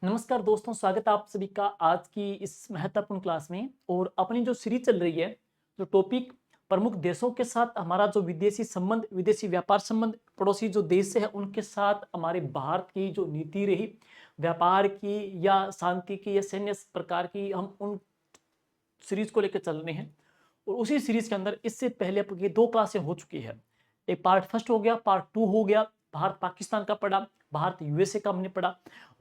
नमस्कार दोस्तों, स्वागत है आप सभी का आज की इस महत्वपूर्ण क्लास में। और अपनी जो सीरीज चल रही है, जो टॉपिक प्रमुख देशों के साथ हमारा जो विदेशी संबंध, विदेशी व्यापार संबंध, पड़ोसी जो देश है उनके साथ हमारे भारत की जो नीति रही व्यापार की या शांति की या सैन्य प्रकार की, हम उन सीरीज को लेकर चल रहे हैं। और उसी सीरीज के अंदर इससे पहले आपकी दो क्लासें हो चुकी है। एक पार्ट फर्स्ट हो गया, पार्ट टू हो गया, भारत पाकिस्तान का पढ़ा, भारत यूएसए का हमने पढ़ा।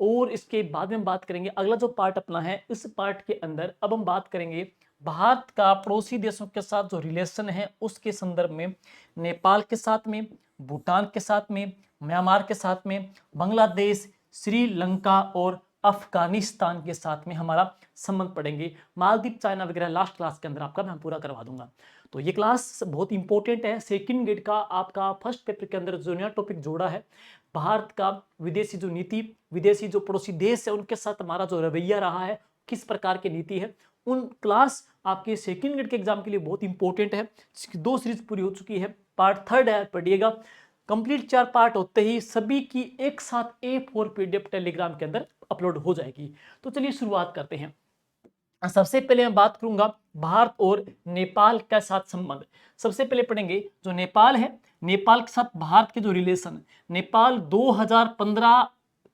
और इसके बाद में हम बात करेंगे अगला जो पार्ट अपना है, इस पार्ट के अंदर अब हम बात करेंगे भारत का पड़ोसी देशों के साथ जो रिलेशन है उसके संदर्भ में, नेपाल के साथ में, भूटान के साथ में, म्यांमार के साथ में, बांग्लादेश, श्रीलंका और अफगानिस्तान के साथ में हमारा संबंध पढ़ेंगे। मालदीव, चाइना वगैरह लास्ट क्लास के अंदर आपका मैं पूरा करवा दूंगा। तो ये क्लास बहुत इंपॉर्टेंट है। सेकंड ग्रेड का आपका फर्स्ट पेपर के अंदर जो नया टॉपिक जोड़ा है, भारत का विदेशी जो नीति, विदेशी जो पड़ोसी देश है उनके साथ हमारा जो रवैया रहा है, किस प्रकार की नीति है, उन क्लास आपके सेकंड ग्रेड के एग्जाम के लिए बहुत इंपॉर्टेंट है। जिसकी दो सीरीज पूरी हो चुकी है, पार्ट थर्ड है, पढ़िएगा। कंप्लीट 4 पार्ट होते ही सभी की एक साथ A4 PDF टेलीग्राम के अंदर अपलोड हो जाएगी। तो चलिए शुरुआत करते हैं। सबसे पहले मैं बात करूंगा भारत और नेपाल के साथ संबंध। सबसे पहले पढ़ेंगे जो नेपाल है, नेपाल के साथ भारत के जो रिलेशन, नेपाल 2015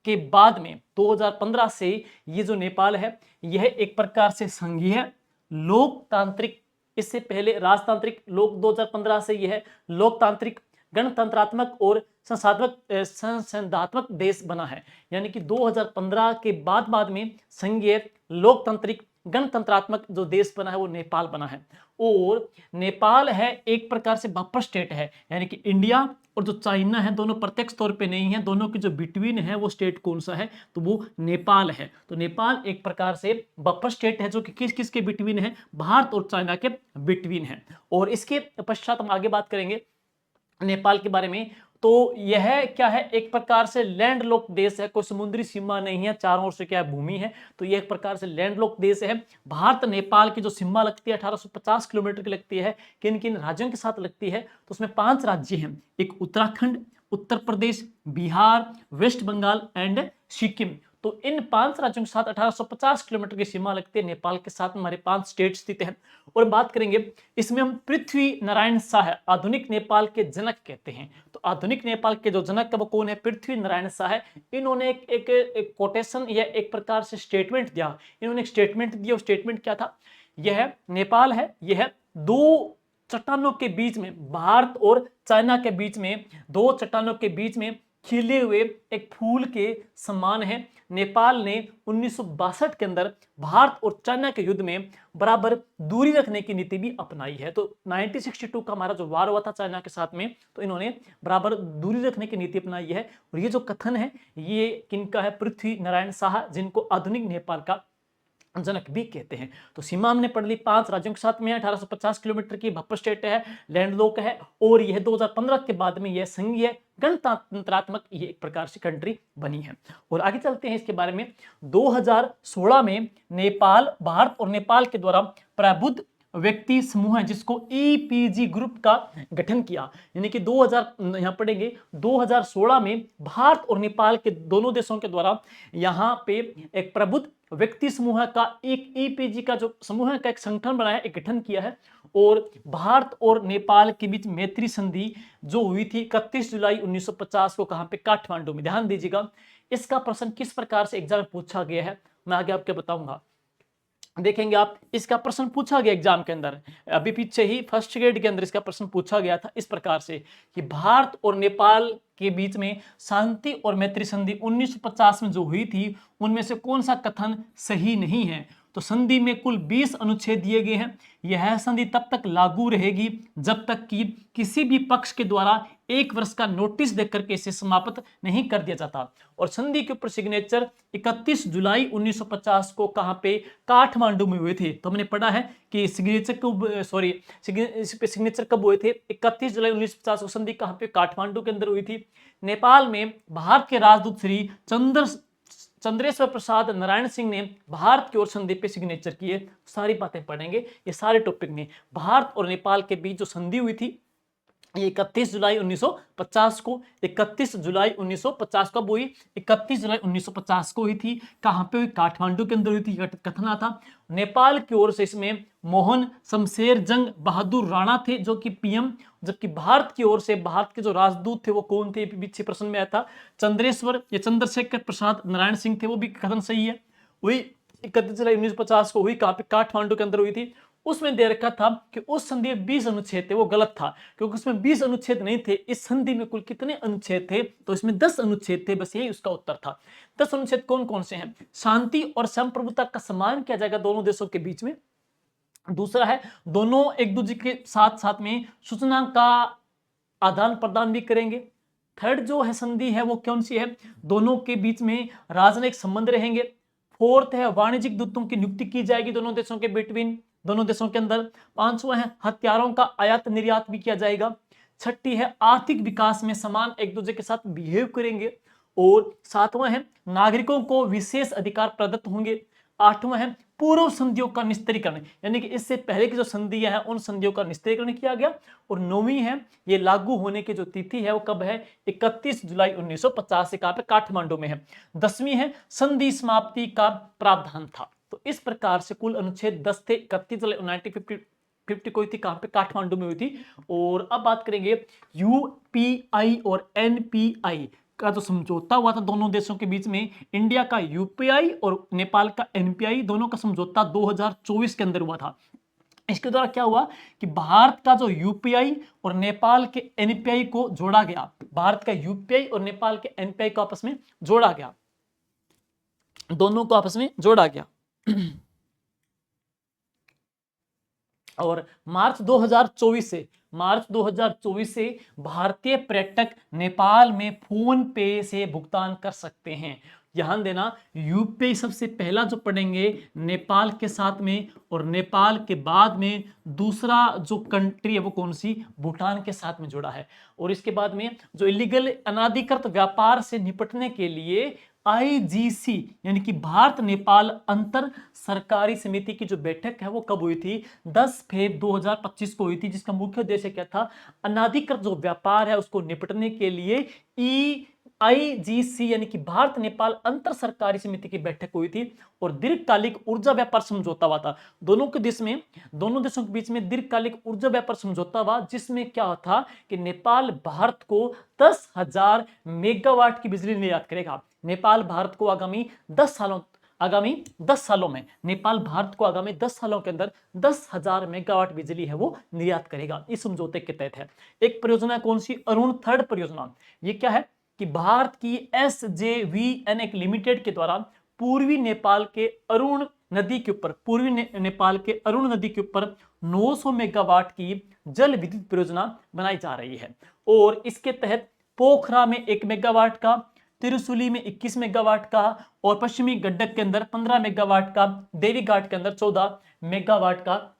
के बाद में 2015 से ये जो नेपाल है यह एक प्रकार से संघीय लोकतांत्रिक, इससे पहले राजतांत्रिक, लोक 2015 से यह लोकतांत्रिक, गणतंत्रात्मक और संसदात्मक देश बना है। यानी कि 2015 के बाद में संघीय लोकतांत्रिक गणतंत्रात्मक जो देश बना है वो नेपाल बना है। और नेपाल है एक प्रकार से बफर स्टेट है, यानी कि इंडिया और जो चाइना है दोनों प्रत्यक्ष तौर पे नहीं है, दोनों की जो बिटवीन है वो स्टेट कौन सा है, तो वो नेपाल है। तो नेपाल एक प्रकार से बफर स्टेट है जो कि किस किस के बिटवीन है, भारत और चाइना के बिटवीन है। और इसके पश्चात हम आगे बात करेंगे नेपाल के बारे में। तो यह क्या है, एक प्रकार से लैंडलॉक देश है, कोई समुद्री सीमा नहीं है, चारों ओर से क्या है, भूमि है। तो यह एक प्रकार से लैंडलॉक देश है। भारत नेपाल की जो सीमा लगती है 1850 किलोमीटर की लगती है। किन किन राज्यों के साथ लगती है, तो उसमें 5 राज्य हैं, एक उत्तराखंड, उत्तर प्रदेश, बिहार, वेस्ट बंगाल एंड सिक्किम। तो इन 5 राज्यों के साथ 1850 किलोमीटर की सीमा लगती है। नेपाल के साथ हमारे 5 स्टेट स्थित हैं। और बात करेंगे इसमें हम पृथ्वी नारायण शाह आधुनिक नेपाल के जनक कहते हैं। तो आधुनिक नेपाल के जो जनक वो कौन है, पृथ्वी नारायण शाह है। इन्होंने एक कोटेशन या एक प्रकार से स्टेटमेंट दिया, इन्होंने एक स्टेटमेंट दिया। स्टेटमेंट क्या था, यह नेपाल है, यह दो चट्टानों के बीच में, भारत और चाइना के बीच में, दो चट्टानों के बीच में खिले हुए एक फूल के समान है। नेपाल ने 1962 के अंदर भारत और चाइना के युद्ध में बराबर दूरी रखने की नीति भी अपनाई है। तो 1962 का हमारा जो वार हुआ था चाइना के साथ में, तो इन्होंने बराबर दूरी रखने की नीति अपनाई है। और ये जो कथन है ये किनका है, पृथ्वी नारायण शाह, जिनको आधुनिक नेपाल का जनक भी कहते हैं। तो सीमा हमने पढ़ ली, 5 राज्यों के साथ में 1850 किलोमीटर की बफर स्टेट है, लैंडलॉक है। और यह 2015 के बाद में यह संघीय गणतंत्रात्मक ये एक प्रकार से कंट्री बनी है। और आगे चलते हैं इसके बारे में। 2016 में नेपाल, भारत और नेपाल के द्वारा प्रबुद्ध व्यक्ति समूह है जिसको EPG ग्रुप का गठन किया। यानी कि 2000 यहां पढ़ेंगे 2016 में भारत और नेपाल के दोनों देशों के द्वारा यहां पे एक प्रबुद्ध व्यक्ति समूह का एक EPG का जो समूह का एक संगठन बनाया, एक गठन किया है। और भारत और नेपाल के बीच मैत्री संधि जो हुई थी 31 जुलाई 1950 को, कहां पे, काठमांडू में। ध्यान दीजिएगा, इसका प्रश्न किस प्रकार से एग्जाम में पूछा गया है मैं आगे आपको बताऊंगा। देखेंगे आप, इसका प्रश्न पूछा गया एग्जाम के अंदर, अभी पीछे ही फर्स्ट ग्रेड के अंदर इसका प्रश्न पूछा गया था इस प्रकार से कि भारत और नेपाल के बीच में शांति और मैत्री संधि 1950 में जो हुई थी उनमें से कौन सा कथन सही नहीं है। तो संधि में कुल 20 अनुच्छेद दिए गए हैं। यह संधि तब तक लागू रहेगी जब तक कि किसी भी पक्ष के द्वारा 1 वर्ष का नोटिस देकर के इसे समाप्त नहीं कर दिया जाता। और संधि के ऊपर सिग्नेचर 31 जुलाई 1950 को कहां पे, काठमांडू में हुए थे। तो हमने पढ़ा है कि सिग्नेचर कब हुए थे, 31 जुलाई 1950 को संधि कहां पे, काठमांडू के अंदर हुई थी। नेपाल में भारत के राजदूत श्री चंद्रेश्वर प्रसाद नारायण सिंह ने भारत की ओर संधि पे सिग्नेचर किए। सारी बातें पढ़ेंगे, ये सारे टॉपिक में भारत और नेपाल के बीच जो संधि हुई थी ये 31 जुलाई 1950 को, 31 जुलाई 1950 कब हुई? 31 जुलाई 1950 को हुई थी। कहां पे हुई? काठमांडू के अंदर हुई थी। कथना था। नेपाल की ओर से इसमें मोहन शमशेर जंग बहादुर राणा थे जो कि पीएम, जबकि भारत की ओर से भारत के जो राजदूत थे वो कौन थे? पीछे प्रश्न में आया था। चंद्रेश्वर या चंद्रशेखर प्रसाद नारायण सिंह थे, वो भी कथन सही है। वही 31 जुलाई 1950 को हुई। कहां पे? काठमांडू के अंदर हुई थी। उसमें दे रखा था कि उस संधि में 20 अनुच्छेद थे, वो गलत था क्योंकि उसमें 20 अनुच्छेद नहीं थे। इस संधि में कुल कितने अनुच्छेद थे? तो इसमें 10 अनुच्छेद थे, बस यही उसका उत्तर था। 10 अनुच्छेद कौन कौन से हैं? शांति और संप्रभुता का सम्मान किया जाएगा दोनों देशों के बीच में। दूसरा है दोनों एक दूसरे के साथ साथ में सूचना का आदान प्रदान भी करेंगे। थर्ड जो है संधि है वो कौन सी है? दोनों के बीच में राजनयिक संबंध रहेंगे। फोर्थ है वाणिज्यिक दूतों की नियुक्ति की जाएगी दोनों देशों के बिटवीन, दोनों देशों के अंदर। पांचवा है हथियारों का आयात निर्यात भी किया जाएगा। छठी है आर्थिक विकास में समान एक दूसरे के साथ बिहेव करेंगे। और सातवां है नागरिकों को विशेष अधिकार प्रदत्त होंगे। आठवां है पूर्व संधियों का निस्तारीकरण, यानी कि इससे पहले की जो संधियां हैं उन संधियों का निस्तारीकरण किया गया। और नौवीं है ये लागू होने की जो तिथि है वो कब है? 31 जुलाई 1950 से। कहां पे? काठमांडू में है। 10वीं है संधि समाप्ति का प्रावधान था। तो इस प्रकार से कुल अनुच्छेद 10 थे। 31 जुलाई 1950 को हुई थी। कहां पे? काठमांडू में हुई थी। और अब बात करेंगे यूपीआई और एनपीआई का जो समझौता हुआ था दोनों देशों के बीच में। इंडिया का यूपीआई और नेपाल का एनपीआई दोनों का समझौता 2024 के अंदर हुआ था। इसके द्वारा क्या हुआ कि भारत का जो यूपीआई और नेपाल के एनपीआई को जोड़ा गया। भारत का यूपीआई और नेपाल के एनपीआई को आपस में जोड़ा गया, दोनों को आपस में जोड़ा गया। और मार्च 2024 से भारतीय पर्यटक नेपाल में फोन पे से भुगतान कर सकते हैं। ध्यान देना, यूपीआई सबसे पहला जो पढ़ेंगे नेपाल के साथ में, और नेपाल के बाद में दूसरा जो कंट्री है वो कौन सी? भूटान के साथ में जुड़ा है। और इसके बाद में जो इलीगल अनाधिकृत व्यापार से निपटने के लिए आईजीसी यानी कि भारत नेपाल अंतर सरकारी समिति की जो बैठक है वो कब हुई थी? 10 फरवरी 2025 को हुई थी, जिसका मुख्य उद्देश्य क्या था? अनाधिकृत जो व्यापार है उसको निपटने के लिए आईजीसी यानी कि भारत नेपाल अंतर सरकारी समिति की बैठक हुई थी। और दीर्घकालिक ऊर्जा व्यापार समझौता हुआ था दोनों देशों के बीच में दीर्घकालिक ऊर्जा व्यापार समझौता हुआ, जिसमें क्या था कि नेपाल भारत को 10,000 मेगावाट की बिजली निर्यात करेगा। नेपाल भारत को आगामी 10 सालों में नेपाल भारत को आगामी 10 सालों के अंदर 10,000 मेगावाट बिजली है वो निर्यात करेगा। इस समझौते के तहत है। एक परियोजना कौन सी? अरुण थर्ड परियोजना। ये क्या है कि भारत की SJVN एक लिमिटेड के द्वारा पूर्वी नेपाल के अरुण नदी के ऊपर 900 मेगावाट की जल विद्युत परियोजना बनाई जा रही है। और इसके तहत पोखरा में 1 मेगावाट का, तिरुसुली में 21 मेगावाट का, और पश्चिमी गंडक के अंदर 15 मेगावाट का, देवी घाट के अंदर 14 मेगावाट का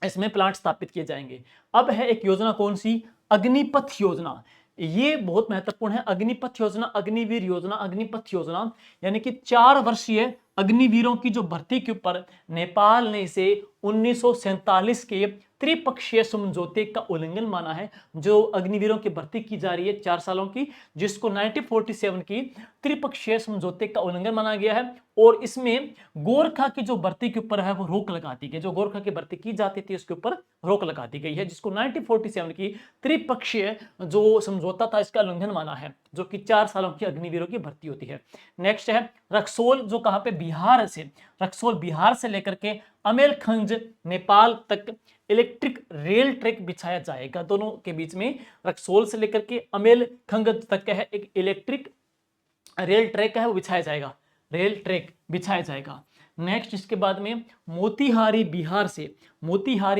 इसमें प्लांट स्थापित किए जाएंगे। अब है एक योजना कौन सी? अग्निपथ योजना। ये बहुत महत्वपूर्ण है। अग्निपथ योजना, अग्निवीर योजना, अग्निपथ योजना यानी कि 4 वर्षीय अग्निवीरों की जो भर्ती के ऊपर नेपाल ने इसे 1947 के त्रिपक्षीय समझौते का उल्लंघन माना है। जो अग्निवीरों की भर्ती की जा रही है 4 सालों की, जिसको 1947 की त्रिपक्षीय समझौते का उल्लंघन माना गया है। और इसमें गोरखा की जो भर्ती के ऊपर है वो रोक लगा दी गई। जो गोरखा की भर्ती की जाती थी उसके ऊपर रोक लगा दी गई है, जिसको 1947 की त्रिपक्षीय जो समझौता था इसका उल्लंघन माना है, जो कि 4 सालों की अग्निवीरों की भर्ती होती है। नेक्स्ट है रक्सौल, जो कहां पे? रक्सौल बिहार से लेकर के अमेलखंज नेपाल तक इलेक्ट्रिक रेल ट्रैक बिछाया जाएगा। दोनों के बीच में रक्सौल से लेकर के अमेलखंज तक का है एक इलेक्ट्रिक रेल ट्रैक है वो बिछाया जाएगा। नेक्स्ट इसके बाद में मोतीहारी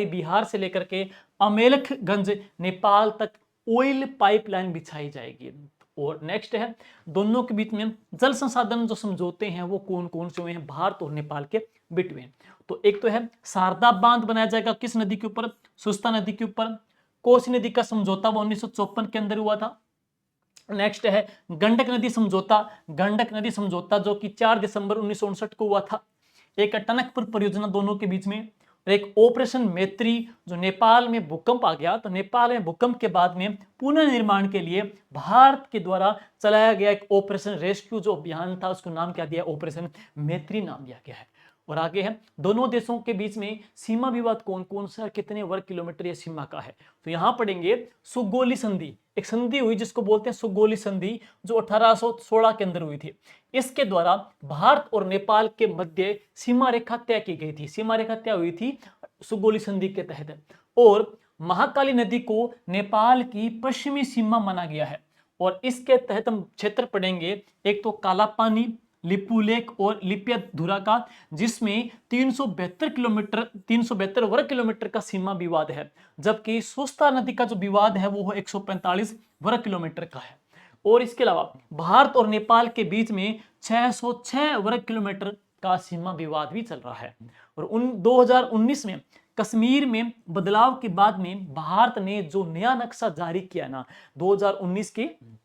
बिहार से लेकर के अमेलखगंज नेपाल तक ऑयल पाइपलाइन बिछाई जाएगी। और नेक्स्ट है दोनों के बीच में जल संसाधन जो समझौते हैं वो कौन कौन से हुए हैं भारत और नेपाल के बिटवीन। तो एक तो है शारदा बांध बनाया जाएगा, किस नदी के ऊपर? सुस्ता नदी के ऊपर। कोसी नदी का समझौता वो 1954 के अंदर हुआ था। नेक्स्ट है गंडक नदी समझौता जो कि 4 दिसंबर 1959 को हुआ था। एक टनकपुर परियोजना दोनों के बीच में। एक ऑपरेशन मैत्री जो नेपाल में भूकंप आ गया, तो नेपाल में भूकंप के बाद में पुनर्निर्माण के लिए भारत के द्वारा चलाया गया एक ऑपरेशन रेस्क्यू जो अभियान था, उसको नाम क्या दिया, ऑपरेशन मैत्री नाम दिया गया है। और आगे है, दोनों देशों के बीच में सीमा विवाद कौन कौन सा, कितने वर्ग किलोमीटर ये सीमा का है, तो यहां पढ़ेंगे सुगोली संधि। एक संधि हुई जिसको बोलते हैं सुगोली संधि, जो 1816 के अंदर हुई थी। इसके द्वारा भारत और नेपाल के मध्य सीमा रेखा तय की गई थी। सीमा रेखा तय हुई थी सुगोली संधि के तहत। और महाकाली नदी को नेपाल की पश्चिमी सीमा माना गया है। और इसके तहत हम क्षेत्र पढ़ेंगे, एक तो काला पानी, लिपुलेख और लिप्याधुरा का, जिसमें 372 वर्ग किलोमीटर का सीमा विवाद है, जबकि सोस्ता नदी का जो विवाद है वो 145 वर्ग किलोमीटर का है। और इसके अलावा भारत और नेपाल के बीच में 606 वर्ग किलोमीटर का सीमा विवाद भी चल रहा है। और 2019 में कश्मीर में बदलाव के बाद में भारत ने जो नया नक्शा जारी किया ना, 2019 के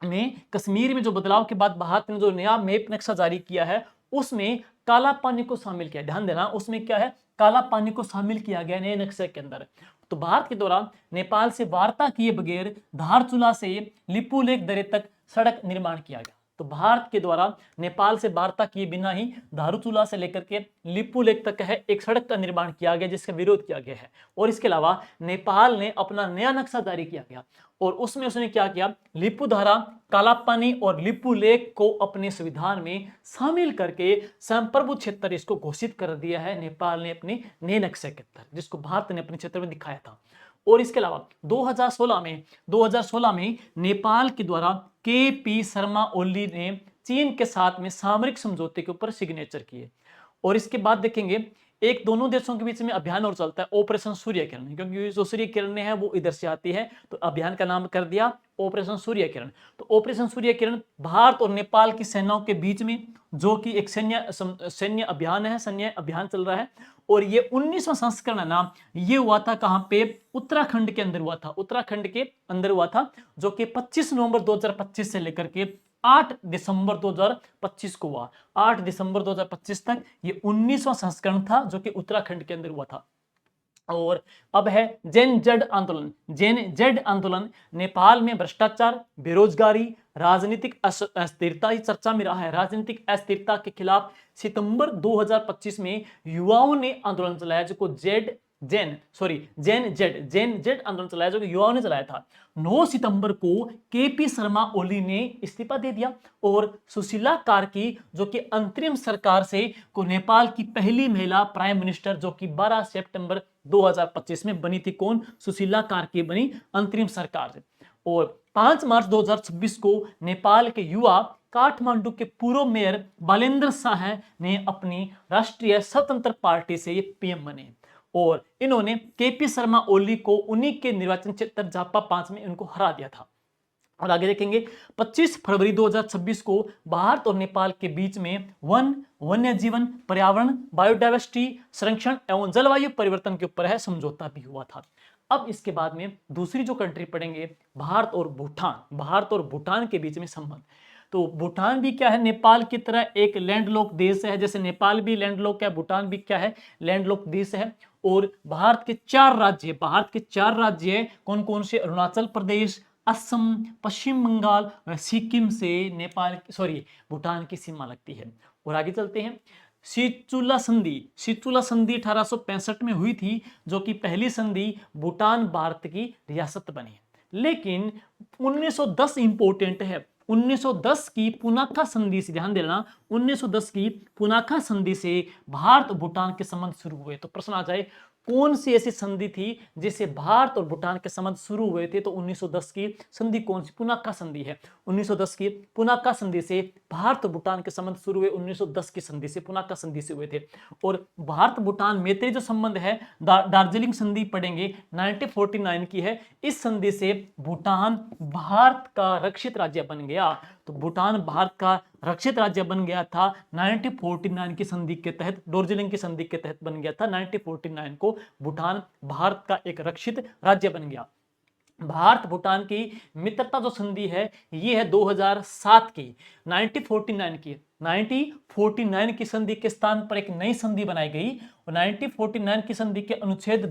में कश्मीर में जो बदलाव के बाद भारत ने जो नया मैप नक्शा जारी किया है, उसमें काला पानी को शामिल किया। ध्यान देना, उसमें क्या है, काला पानी को शामिल किया गया नए नक्शे के अंदर। तो भारत के द्वारा नेपाल से वार्ता किए बगैर धारचूला से लिपुलेख दर्रे तक सड़क निर्माण किया गया। तो भारत के द्वारा नेपाल से वार्ता किए बिना ही धारचूला से लेकर के लिपुलेख तक है एक सड़क का निर्माण किया गया, जिसका विरोध किया गया है। और इसके अलावा नेपाल ने अपना नया नक्शा जारी किया गया, और उसमें उसने क्या किया, लिपुधारा, कालापानी और लिपुलेख को अपने संविधान में शामिल करके संप्रभु क्षेत्र इसको घोषित कर दिया है नेपाल ने अपने नए नक्शे के अंदर, जिसको भारत ने अपने क्षेत्र में दिखाया था। और इसके अलावा 2016 में नेपाल के द्वारा के.पी. शर्मा ओली ने चीन के साथ में सामरिक समझौते के ऊपर सिग्नेचर किए। और इसके बाद देखेंगे, एक दोनों देशों के बीच में अभियान और चलता है, ऑपरेशन सूर्य किरण, क्योंकि जो सूर्य किरणें हैं वो इधर से आती है, तो अभियान का नाम कर दिया ऑपरेशन सूर्य किरण। तो ऑपरेशन सूर्य किरण भारत और नेपाल की सेनाओं के बीच में, जो कि एक सैन्य अभियान है, सैन्य अभियान चल रहा है। और ये 19वां संस्करण है ना, ये हुआ था कहां पे, उत्तराखंड के अंदर हुआ था, उत्तराखंड के अंदर हुआ था, जो कि 25 नवंबर 2025 से लेकर के 8 दिसंबर 2025 को हुआ। 8 दिसंबर 2025 तक ये 19वां संस्करण था, जो कि उत्तराखंड के अंदर हुआ था। और अब है जैन जेड आंदोलन। जैन जेड आंदोलन नेपाल में भ्रष्टाचार, बेरोजगारी, राजनीतिक अस्थिरता ही चर्चा में रहा है। राजनीतिक अस्थिरता के खिलाफ सितंबर 2025 में युवाओं ने आंदोलन चलाया, जो जैन जेड आंदोलन चलाया, जो युवाओं ने चलाया था। 9 सितंबर को के.पी. शर्मा ओली ने इस्तीफा दे दिया, और सुशीला कार्की, जो कि अंतरिम सरकार से को नेपाल की पहली महिला प्राइम मिनिस्टर, जो कि 12 सितंबर 2025 में बनी थी, कौन, सुशीला कार्की बनी अंतरिम सरकार से। और 5 मार्च 2026 को नेपाल के युवा काठमांडू के पूर्व मेयर बालेंद्र शाह ने अपनी राष्ट्रीय स्वतंत्र पार्टी से ये पीएम बने, और इन्होंने के.पी. शर्मा ओली को उन्हीं के निर्वाचन क्षेत्र झापा 5 में इनको हरा दिया था। और आगे देखेंगे, 25 फरवरी 2026 को भारत और नेपाल के बीच में वन्य जीवन, पर्यावरण, बायोडाइवर्सिटी संरक्षण एवं जलवायु परिवर्तन के ऊपर है समझौता भी हुआ था। अब इसके बाद में दूसरी जो कंट्री पढ़ेंगे, भारत और भूटान। भारत और भूटान के बीच में संबंध। तो भूटान भी क्या है, नेपाल की तरह एक लैंडलॉक देश है। जैसे नेपाल भी लैंडलॉक है, भूटान भी क्या है, लैंडलॉक देश है। और भारत के 4 राज्य है, कौन कौन से, अरुणाचल प्रदेश, असम, पश्चिम बंगाल, सिक्किम से भूटान की सीमा लगती है। और आगे चलते हैं, सिचुला संधि 1865 में हुई थी, जो कि पहली संधि भूटान भारत की रियासत बनी। लेकिन 1910 इंपोर्टेंट है, 1910 की पुनाखा संधि से, ध्यान देना, 1910 की पुनाखा संधि से भारत और भूटान के संबंध शुरू हुए। तो प्रश्न आ जाए, कौन सी ऐसी संधि थी जिससे भारत और भूटान के संबंध शुरू हुए थे? तो 1910 की संधि कौन सी, पुनाखा संधि है। 1910 की पुनाखा संधि से भारत और भूटान के संबंध शुरू हुए, 1910 की संधि से, पुनाखा संधि से हुए थे। और भारत भूटान मैत्री जो संबंध है, दार्जिलिंग संधि पढ़ेंगे, 1949 की है। इस संधि से भूटान भारत का रक्षित राज्य बन गया। तो भूटान भारत का रक्षित राज्य बन गया था 1949 की संधि के तहत, दार्जिलिंग की संधि के तहत बन गया था। 1949 को भूटान भारत का एक रक्षित राज्य बन गया। भारत भूटान की मित्रता जो संधि है, ये है 2007 की, 1949 की। 1949 की संधि के स्थान पर एक नई संधि बनाई गई और 1949 की संधि के अनुच्छेद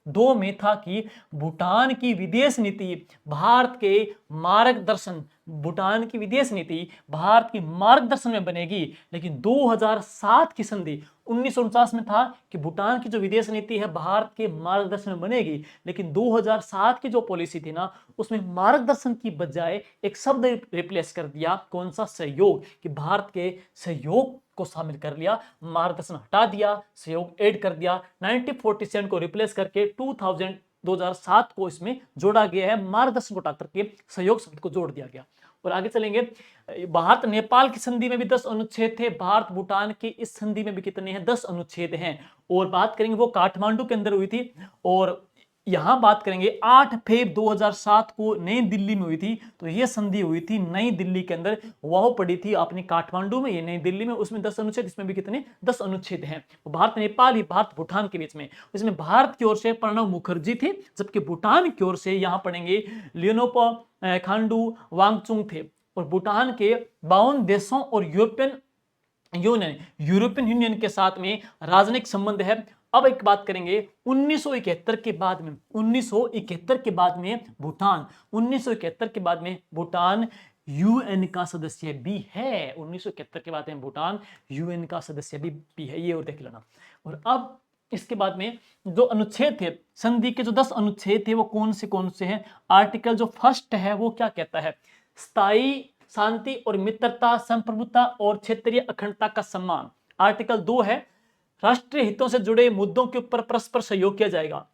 2 में था कि भूटान की विदेश नीति भारत के मार्गदर्शन भूटान की विदेश नीति भारत की मार्गदर्शन में बनेगी। लेकिन 2007 की संधि 1949 में था कि भूटान की जो विदेश नीति है भारत के मार्गदर्शन में बनेगी, लेकिन 2007 की जो पॉलिसी थी ना उसमें मार्गदर्शन की बजाय एक शब्द रिप्लेस कर दिया, कौन सा, सहयोग, कि भारत के सहयोग को शामिल कर लिया, मार्गदर्शन हटा दिया, सहयोग ऐड कर दिया। 1947 को रिप्लेस करके 2007 को इसमें जोड़ा गया है, मार्गदर्शन को हटा करके सहयोग शब्द को जोड़ दिया गया। और आगे चलेंगे, भारत नेपाल की संधि में भी 10 अनुच्छेद थे, भारत भूटान की इस संधि में भी कितने हैं, 10 अनुच्छेद हैं। और बात करेंगे वो काठमांडू के अंदर हुई थी और यहां बात करेंगे 8 फरवरी 2007 को नई दिल्ली में हुई थी। तो ये संधि हुई थी नई दिल्ली के अंदर, वह पड़ी थी आपने काठमांडू में, ये नई दिल्ली में, उसमें 10 अनुच्छेद, इसमें भी कितने, 10 अनुच्छेद हैं। भारत नेपाल ही भारत भूटान के बीच में, इसमें भारत की ओर से प्रणब मुखर्जी थे, जबकि भूटान की ओर से यहां पढ़ेंगे लियोनोपो खांडू वांगचुंग थे। और भूटान के 52 देशों और यूरोपियन यूनियन के साथ में राजनयिक संबंध है। अब एक बात करेंगे 1971 के बाद में, 1971 के बाद में भूटान, 1971 के बाद में भूटान यूएन का सदस्य भी है। 1971 के बाद में भूटान यूएन का सदस्य भी है, ये और देख लेना। और अब इसके बाद में जो अनुच्छेद थे संधि के, जो 10 अनुच्छेद थे वो कौन से हैं। आर्टिकल जो फर्स्ट है वो क्या कहता है, स्थायी शांति और मित्रता, संप्रभुता और क्षेत्रीय अखंडता का सम्मान। आर्टिकल 2 है, राष्ट्रीय हितों से जुड़े मुद्दों के ऊपर परस्पर सहयोग किया जाएगा।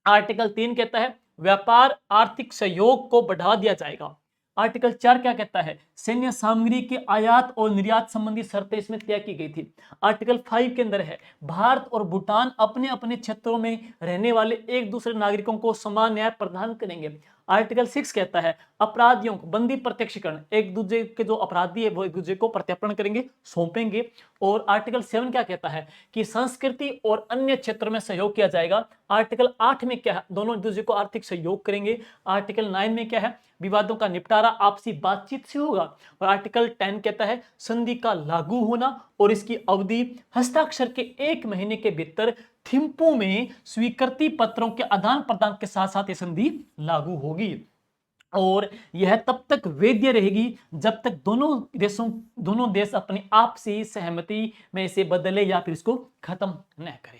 आर्टिकल 3 कहता है व्यापार आर्थिक सहयोग को बढ़ा दिया जाएगा। आर्टिकल 4 क्या कहता है, सैन्य सामग्री के आयात और निर्यात संबंधी शर्तें इसमें तय की गई थी। आर्टिकल 5 के अंदर है भारत और भूटान अपने अपने क्षेत्रों में रहने वाले एक दूसरे नागरिकों को समान न्याय प्रदान करेंगे। आर्टिकल 6 कहता है अपराधियों को बंदी प्रत्यक्षीकरण, एक दूसरे के जो अपराधी है वो एक दूसरे को प्रत्यर्पण करेंगे, सौंपेंगे। और आर्टिकल 7 क्या कहता है कि संस्कृति और अन्य क्षेत्रों में सहयोग किया जाएगा। आर्टिकल 8 में क्या है, दोनों एक दूसरे को आर्थिक सहयोग करेंगे। आर्टिकल 9 में क्या है, विवादों का निपटारा आपसी बातचीत से होगा। और आर्टिकल 10 कहता है संधि का लागू होना और इसकी अवधि हस्ताक्षर के 1 महीने के भीतर थिम्पू में स्वीकृति पत्रों के आदान प्रदान के साथ साथ ये संधि लागू होगी। और यह तब तक वैध रहेगी जब तक दोनों देश अपनी आपसी सहमति में इसे बदले या फिर इसको खत्म न करें।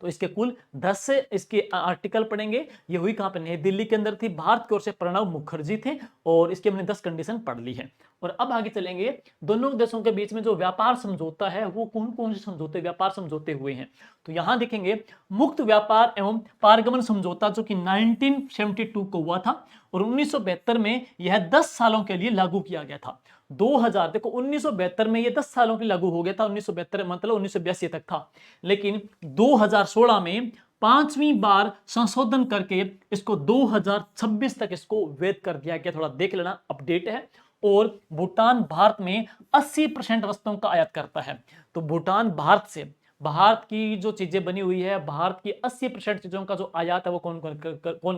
तो इसके कुल 10 इसके आर्टिकल पढ़ेंगे। ये हुई कहां पे, नई दिल्ली के अंदर थी, भारत की ओर से प्रणब मुखर्जी थे और इसके हमने 10 कंडीशन पढ़ ली है। और अब आगे चलेंगे, दोनों देशों के बीच में जो व्यापार समझौता है वो कौन कौन से व्यापार समझौते हुए हैं। तो यहां देखेंगे मुक्त व्यापार एवं पारगमन समझौता जो कि 1972 को हुआ था और 1972 में यह 10 सालों के लिए लागू किया गया था। 2000 देखो 1972 में ये 10 सालों के लागू हो गया था, 1972 मतलब 1982 तक था। लेकिन 2016 में 5वीं बार संशोधन करके इसको 2026 तक इसको वैध कर दिया गया। थोड़ा देख लेना, अपडेट है। और भूटान भारत में 80% वस्तुओं का आयात करता है। तो भूटान भारत की जो चीजें बनी हुई है, भारत की 80% चीजों का जो आयात है वो कौन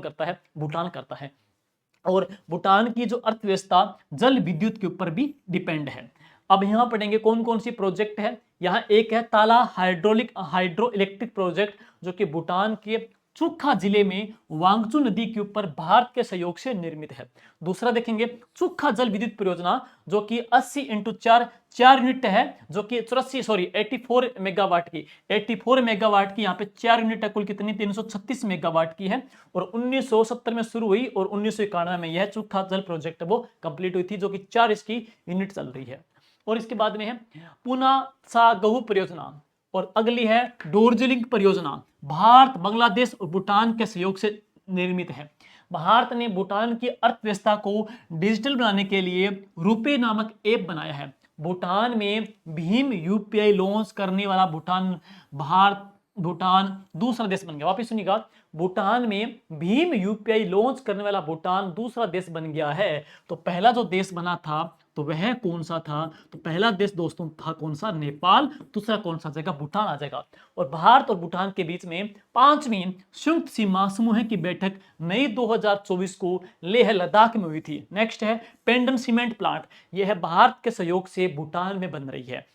करता है, भूटान करता है। और भूटान की जो अर्थव्यवस्था जल विद्युत के ऊपर भी डिपेंड है। अब यहां पढ़ेंगे कौन कौन सी प्रोजेक्ट है। यहां एक है ताला हाइड्रो इलेक्ट्रिक प्रोजेक्ट जो कि भूटान के चुखा जिले में वांगचू नदी के ऊपर भारत के सहयोग से निर्मित है। दूसरा देखेंगे चुखा जल विद्युत परियोजना जो कि 80 × 4 यूनिट है, जो कि 84 मेगावाट की 84 मेगावाट की यहाँ पे 4 यूनिट है, कुल कितनी 336 मेगावाट की है। और 1970 में शुरू हुई और 1991 में यह चुखा जल प्रोजेक्ट वो कंप्लीट हुई थी, जो कि 4 इसकी यूनिट चल रही है। और इसके बाद में है पुना सागहू परियोजना और अगली है डोरजिलिंग परियोजना, भारत बांग्लादेश और भूटान के सहयोग से निर्मित है। भारत ने भूटान की अर्थव्यवस्था को डिजिटल बनाने के लिए रुपे नामक ऐप बनाया है। भूटान में भीम यूपीआई लॉन्च करने वाला भूटान दूसरा देश बन गया। वापिस सुनिएगा, भूटान में भीम यूपीआई लॉन्च करने वाला भूटान दूसरा देश बन गया है। तो पहला जो देश बना था तो वह कौन सा था? तो पहला देश दोस्तों था कौन सा? नेपाल। दूसरा कौन सा जाएगा? भूटान आ जाएगा। और भारत और भूटान के बीच में 5वीं संयुक्त सीमा समूह की बैठक मई 2024 को लेह लद्दाख में हुई थी। नेक्स्ट है पेंडन सीमेंट प्लांट, यह है भारत के सहयोग से भूटान में बन रही है।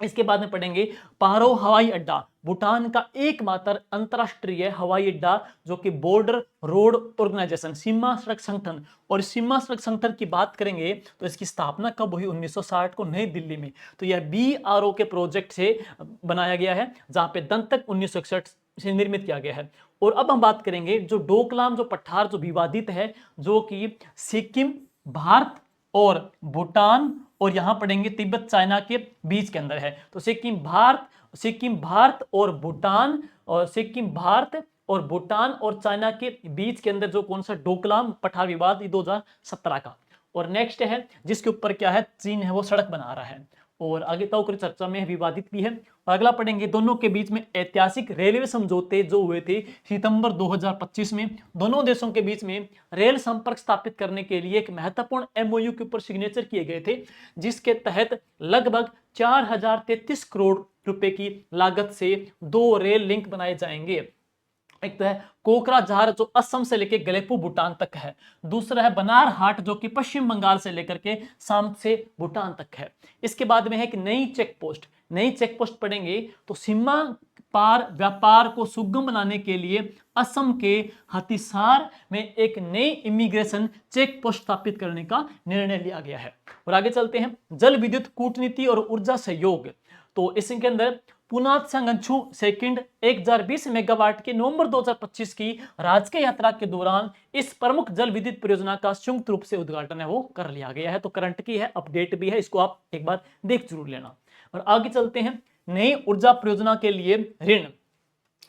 इसके बाद में पढ़ेंगे पारो हवाई अड्डा, भूटान का एकमात्र अंतरराष्ट्रीय हवाई अड्डा जो कि बॉर्डर रोड ऑर्गेनाइजेशन, सीमा सड़क संगठन। और सीमा सड़क संगठन की बात करेंगे तो इसकी स्थापना कब हुई? 1960 को नई दिल्ली में। तो यह BRO के प्रोजेक्ट से बनाया गया है, जहां पे दंतक 1961 से निर्मित किया गया है। और अब हम बात करेंगे जो डोकलाम जो पठार जो विवादित है, जो कि सिक्किम, भारत और भूटान और यहां पढ़ेंगे तिब्बत चाइना के बीच के अंदर है। तो सिक्किम भारत और भूटान, और सिक्किम भारत और भूटान और चाइना के बीच के अंदर जो कौन सा डोकलाम पठार विवाद 2017 का। और नेक्स्ट है जिसके ऊपर क्या है? चीन है वो सड़क बना रहा है और आगे तो चर्चा में विवादित भी है। और अगला पढ़ेंगे दोनों के बीच में ऐतिहासिक रेलवे समझौते जो हुए थे सितंबर 2025 में। दोनों देशों के बीच में रेल संपर्क स्थापित करने के लिए एक महत्वपूर्ण MOU के ऊपर सिग्नेचर किए गए थे, जिसके तहत लगभग 4033 करोड़ रुपए की लागत से 2 रेल लिंक बनाए जाएंगे। एक तो है कोकराझार जो असम से लेकर गलेपू भूटान तक है। दूसरा है बनार हाट जो कि पश्चिम बंगाल से लेकर के साम से भूटान तक है। इसके बाद में है कि नई चेक पोस्ट पढ़ेंगे तो सीमा पार व्यापार को सुगम बनाने के लिए असम के हथिसार में एक नई इमिग्रेशन चेक पोस्ट स्थापित करने का निर्णय लिया गया है। और आगे चलते हैं जल विद्युत कूटनीति और ऊर्जा सहयोग। तो इसके अंदर पुनात संगंछू सेकंड 1020 मेगावाट के नवंबर 2025 की राजकीय यात्रा के दौरान इस प्रमुख जल विद्युत परियोजना का संयुक्त रूप से उद्घाटन है वो कर लिया गया है। तो करंट की है, अपडेट भी है, इसको आप एक बार देख जरूर लेना। और आगे चलते हैं नई ऊर्जा परियोजना के लिए ऋण।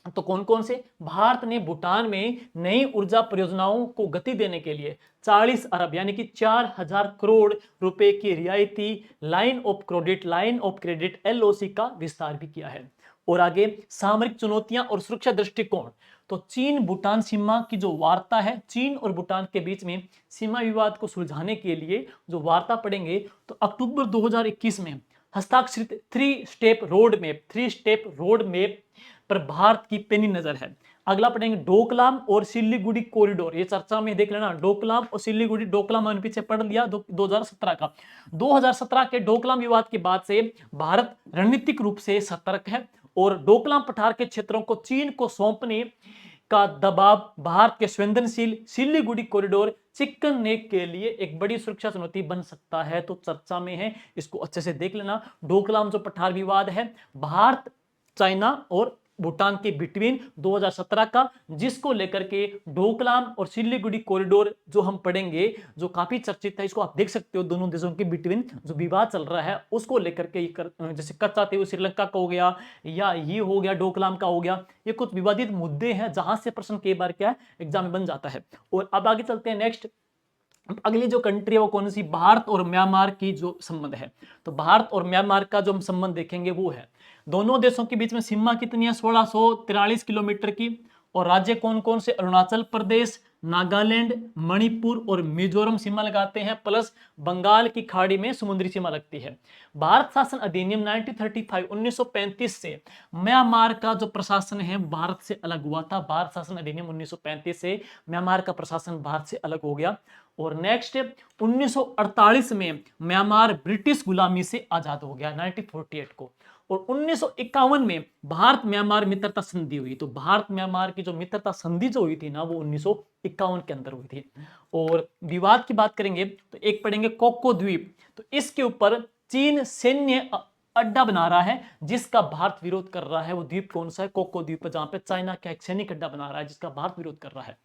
तो कौन कौन से? भारत ने भूटान में नई ऊर्जा परियोजनाओं को गति देने के लिए 40 अरब यानी कि 4000 करोड़ रुपए की रियायती लाइन ऑफ क्रेडिट LOC का विस्तार भी किया है। और आगे सामरिक चुनौतियां और सुरक्षा दृष्टिकोण। तो चीन भूटान सीमा की जो वार्ता है, चीन और भूटान के बीच में सीमा विवाद को सुलझाने के लिए जो वार्ता पढ़ेंगे तो अक्टूबर 2021 में हस्ताक्षरित 3 स्टेप रोड मैप पर भारत की पेनी नजर है। अगला पढ़ेंगे डोकलाम और सिलीगुड़ी कॉरिडोर, ये चर्चा में देख लेना। डोकलाम और सिलीगुड़ी, डोकलाम मैंने पीछे पढ़ लिया 2017 का। 2017 के डोकलाम विवाद के बाद से भारत रणनीतिक रूप से सतर्क है और डोकलाम पठार के क्षेत्रों को चीन को सौंपने का दबाव भारत के संवेदनशील सिलीगुड़ी कॉरिडोर चिकन नेक के लिए एक बड़ी सुरक्षा चुनौती बन सकता है। तो चर्चा में है, इसको अच्छे से देख लेना। डोकलाम जो पठार विवाद है भारत, चाइना और भूटान के बिटवीन 2017 का, जिसको लेकर के डोकलाम और सिलीगुड़ी कॉरिडोर जो हम पढ़ेंगे जो काफी चर्चित है, इसको आप देख सकते हो। दोनों देशों के बिटवीन जो विवाद चल रहा है उसको लेकर के जैसे कच्चा तेल श्रीलंका का हो गया या ये हो गया डोकलाम का हो गया, ये कुछ विवादित मुद्दे हैं जहां से प्रश्न कई बार क्या है एग्जाम में बन जाता है। और अब आगे चलते हैं नेक्स्ट। अगली जो कंट्री है वो कौन सी? भारत और म्यांमार की जो संबंध है। तो भारत और म्यांमार का जो हम संबंध देखेंगे वो है, दोनों देशों के बीच में सीमा कितनी है? 1643 किलोमीटर की। और राज्य कौन कौन से? अरुणाचल प्रदेश, नागालैंड, मणिपुर और मिजोरम सीमा लगाते हैं, प्लस बंगाल की खाड़ी में समुद्री सीमा लगती है। भारत शासन अधिनियम 1935 से म्यांमार का जो प्रशासन है भारत से अलग हुआ था। भारत शासन अधिनियम 1935 से म्यांमार का प्रशासन भारत से अलग हो गया। और नेक्स्ट 1948 में म्यांमार ब्रिटिश गुलामी से आजाद हो गया 1948 को। और 1951 में भारत म्यांमार मित्रता संधि हुई। तो भारत म्यांमार की जो मित्रता संधि जो हुई थी ना वो 1951 के अंदर हुई थी। और विवाद की बात करेंगे तो एक पढ़ेंगे कोको द्वीप। तो इसके ऊपर चीन सैन्य अड्डा बना रहा है जिसका भारत विरोध कर रहा है। वो द्वीप कौन सा है? कोको द्वीप, जहां पे चाइना का एक सैनिक अड्डा बना रहा है जिसका भारत विरोध कर रहा है।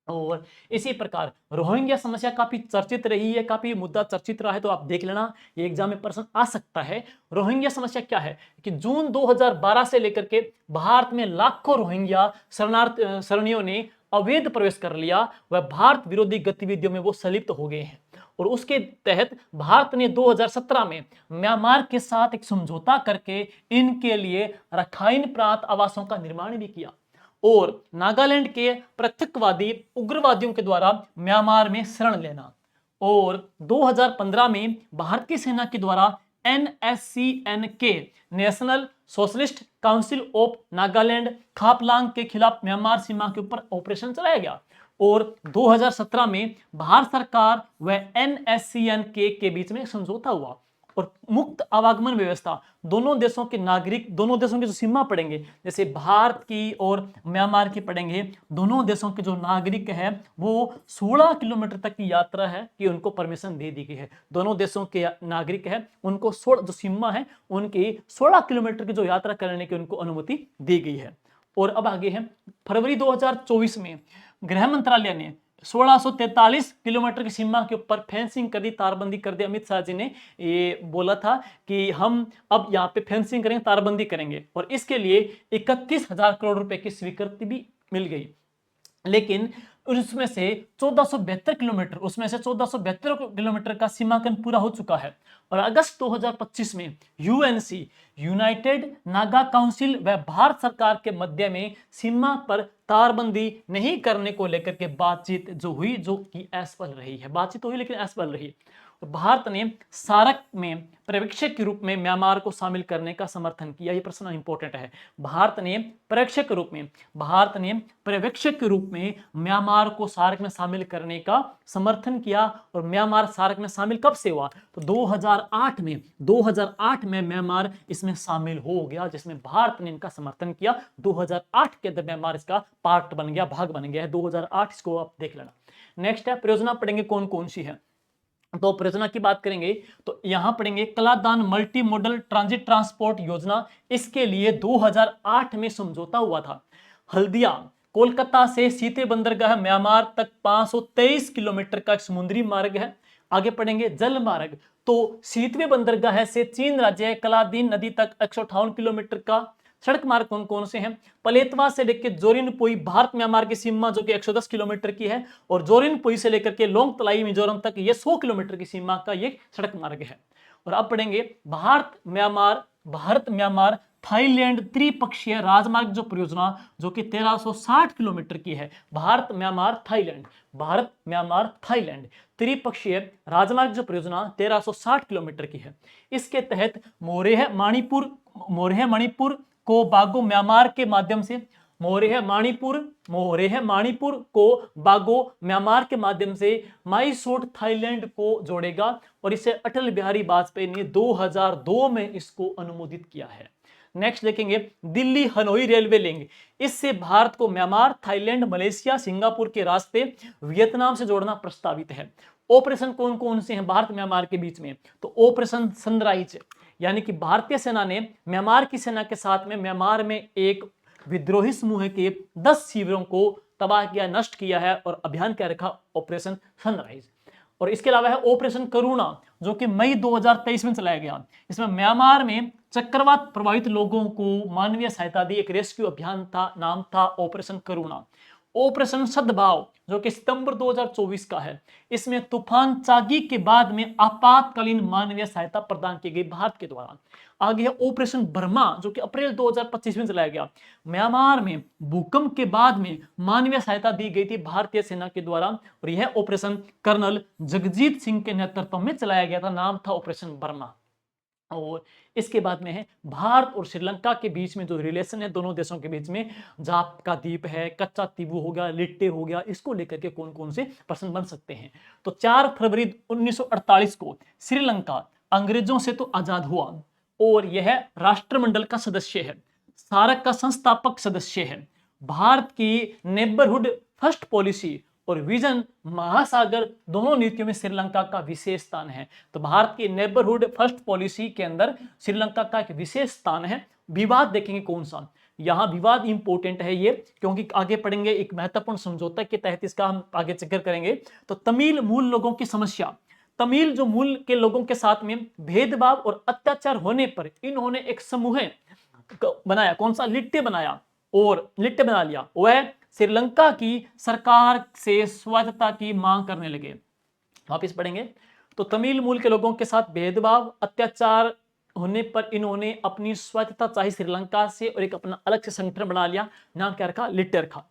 और इसी प्रकार रोहिंग्या समस्या काफी चर्चित रही है, काफी मुद्दा चर्चित रहा है, तो आप देख लेना ये एग्जाम में प्रश्न आ सकता है। रोहिंग्या समस्या क्या है कि जून 2012 से लेकर के भारत में लाखों रोहिंग्या शरणियों ने अवैध प्रवेश कर लिया, वह भारत विरोधी गतिविधियों में वो संलिप्त हो गए हैं। और उसके तहत भारत ने 2017 में म्यांमार के साथ एक समझौता करके इनके लिए रखाइन प्रांत आवासों का निर्माण भी किया। और नागालैंड के पृथकवादी उग्रवादियों के द्वारा म्यांमार में शरण लेना और 2015 में भारतीय सेना के द्वारा NSCN-K national socialist council of Nagaland Khaplang के खिलाफ म्यांमार सीमा के ऊपर ऑपरेशन चलाया गया। और 2017 में भारत सरकार व NSCN-K के बीच में समझौता हुआ और मुक्त आवागमन व्यवस्था, दोनों देशों के नागरिक, दोनों देशों की जो सीमा पड़ेंगे, जैसे भारत की और म्यांमार की पड़ेंगे, दोनों देशों के जो नागरिक है वो 16 किलोमीटर तक की यात्रा है कि उनको परमिशन दे दी गई है। दोनों देशों के नागरिक है उनको 16 जो सीमा है उनकी 16 किलोमीटर की जो यात्रा करने की उनको अनुमति दी गई है। और अब आगे है फरवरी 2024 में गृह मंत्रालय ने 1643 किलोमीटर की सीमा के ऊपर फेंसिंग कर दी, तारबंदी कर दी। अमित शाह जी ने ये बोला था कि हम अब यहाँ पे फेंसिंग करेंगे, तारबंदी करेंगे, और इसके लिए 31,000 करोड़ रुपए की स्वीकृति भी मिल गई। लेकिन उसमें से 1472 किलोमीटर, उसमें से 1472 किलोमीटर का सीमांकन पूरा हो चुका है। और अगस्त 2025 में यूएनसी, यूनाइटेड नागा काउंसिल व भारत सरकार के मध्य में सीमा पर तारबंदी नहीं करने को लेकर के बातचीत जो हुई, जो कि असफल रही है। बातचीत हुई लेकिन असफल रही। भारत ने सार्क में पर्यवेक्षक के रूप में म्यांमार को शामिल करने का समर्थन किया। यह प्रश्न इंपॉर्टेंट है। भारत ने पर्यवेक्षक के रूप में म्यांमार को सार्क में शामिल करने का समर्थन किया। और म्यांमार सार्क में शामिल कब से हुआ? तो 2008 में म्यांमार इसमें शामिल हो गया, जिसमें भारत ने इनका समर्थन किया। 2008 के अंदर म्यांमार इसका पार्ट बन गया, भाग बन गया है। 2008 इसको आप देख लेना। नेक्स्ट है परियोजना पढ़ेंगे कौन कौन सी है। तो परियोजना की बात करेंगे तो यहां पढ़ेंगे Kaladan multi modal transit transport योजना। इसके लिए 2008 में समझौता हुआ था। हल्दिया कोलकाता से सीते बंदरगाह म्यांमार तक 523 किलोमीटर का समुद्री मार्ग है। आगे पढ़ेंगे जल मार्ग, तो सीतवे बंदरगाह से चीन राज्य कलादीन नदी तक 158 किलोमीटर का। सड़क मार्ग कौन कौन से हैं? पलेतवा से लेकर जोरिनपुई भारत म्यांमार की सीमा जो कि 110 किलोमीटर की है, और जोरिनपुई से लेकर के लोंग तलाई मिजोरम तक ये 100 किलोमीटर की सीमा का ये सड़क मार्ग है। और अब पढ़ेंगे भारत म्यांमार थाईलैंड त्रिपक्षीय राजमार्ग जो परियोजना जो कि 1360 किलोमीटर की है। भारत म्यांमार थाईलैंड त्रिपक्षीय राजमार्ग जो परियोजना 1360 किलोमीटर की है। इसके तहत मोरेह मणिपुर को बागो म्यांमार के माध्यम से माईसोट थाईलैंड को जोड़ेगा। और इसे अटल बिहारी वाजपेयी ने 2002 में इसको अनुमोदित किया है। नेक्स्ट देखेंगे दिल्ली हनोई रेलवे लिंक। इससे भारत को म्यांमार, थाईलैंड, मलेशिया, सिंगापुर के रास्ते वियतनाम से जोड़ना प्रस्तावित है। ऑपरेशन कौन कौन से हैं भारत म्यांमार के बीच में? तो ऑपरेशन सनराइज, यानी कि भारतीय सेना ने म्यांमार की सेना के साथ में म्यांमार में एक विद्रोही समूह के 10 शिविरों को तबाह किया, नष्ट किया है, और अभियान क्या रखा? Operation sunrise. और इसके अलावा है ऑपरेशन करुणा जो कि मई 2023 में चलाया गया। इसमें म्यांमार में चक्रवात प्रभावित लोगों को मानवीय सहायता दी, एक रेस्क्यू अभियान था, नाम था ऑपरेशन करुणा। ऑपरेशन सद्भाव जो कि सितंबर 2024 का है। इसमें तूफान चागी के बाद में आपातकालीन मानवीय सहायता प्रदान की गई भारत के द्वारा। आगे है ऑपरेशन बर्मा जो कि अप्रैल 2025 में चलाया गया। म्यांमार में भूकंप के बाद में मानवीय सहायता दी गई थी भारतीय सेना के द्वारा, और यह ऑपरेशन कर्नल जगजीत सिंह के नेतृत्व में चलाया गया था, नाम था ऑपरेशन बर्मा। और इसके बाद में है भारत और श्रीलंका के बीच में जो रिलेशन है दोनों देशों के बीच में, जाप का द्वीप है, कच्चा तीबू हो गया, लिट्टे हो गया, इसको लेकर के कौन कौन से प्रश्न बन सकते हैं। तो 4 फरवरी 1948 को श्रीलंका अंग्रेजों से तो आजाद हुआ और यह राष्ट्रमंडल का सदस्य है, सार्क का संस्थापक सदस्य है। भारत की नेबरहुड फर्स्ट पॉलिसी और विजन महासागर दोनों नीतियों में श्रीलंका का विशेष स्थान है। तो भारत की नेबरहुड फर्स्ट पॉलिसी के अंदर श्रीलंका का एक विशेष स्थान है। विवाद देखेंगे कौन सा, यहां विवाद इंपॉर्टेंट है ये, क्योंकि आगे पढ़ेंगे एक महत्वपूर्ण समझौता के तहत इसका हम आगे जिक्र करेंगे। तो तमिल मूल लोगों की समस्या, तमिल जो मूल के लोगों के साथ में भेदभाव और अत्याचार होने पर इन्होंने एक समूह बनाया, कौन सा? लिट्टे बनाया, और लिट्टे बना लिया। वह श्रीलंका की सरकार से स्वायत्तता की मांग करने लगे। वापिस पढ़ेंगे तो तमिल मूल के लोगों के साथ भेदभाव अत्याचार होने पर इन्होंने अपनी स्वायत्तता चाही श्रीलंका से, और एक अपना अलग से संगठन बना लिया, नाम क्या रखा? लिट्टे रखा।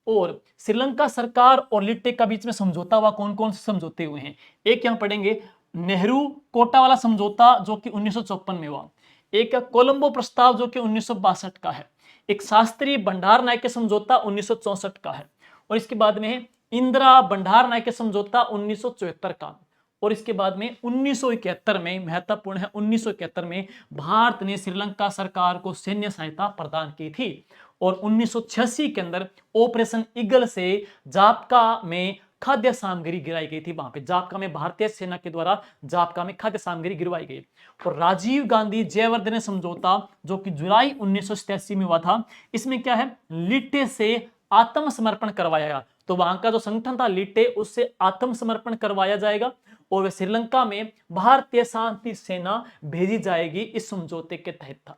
और श्रीलंका सरकार और लिट्टे का बीच में समझौता हुआ, कौन कौन से समझौते हुए हैं? एक यहां पढ़ेंगे नेहरू कोटा वाला समझौता जो कि 1954 में हुआ, एक कोलंबो प्रस्ताव जो कि 1962 का है, एक शास्त्री भंडार नायके समझौता 1964 का है, और इसके बाद में है इंदिरा भंडार नायके समझौता 1974 का, और इसके बाद में 1971 में, महत्वपूर्ण है, 1971 में भारत ने श्रीलंका सरकार को सैन्य सहायता प्रदान की थी, और 1986 के अंदर ऑपरेशन ईगल से जापका में खाद्य सामग्री गिराई गई थी। वहां पे जापका में भारतीय सेना के द्वारा जापका में खाद्य सामग्री गिरवाई गई। और राजीव गांधी जयवर्धने समझौता जो कि जुलाई 1987 में हुआ था, इसमें क्या है, लिट्टे से आत्मसमर्पण करवाया गया। तो वहां का जो संगठन था लिट्टे, उससे आत्मसमर्पण करवाया जाएगा और वे श्रीलंका में भारतीय शांति सेना भेजी जाएगी, इस समझौते के तहत था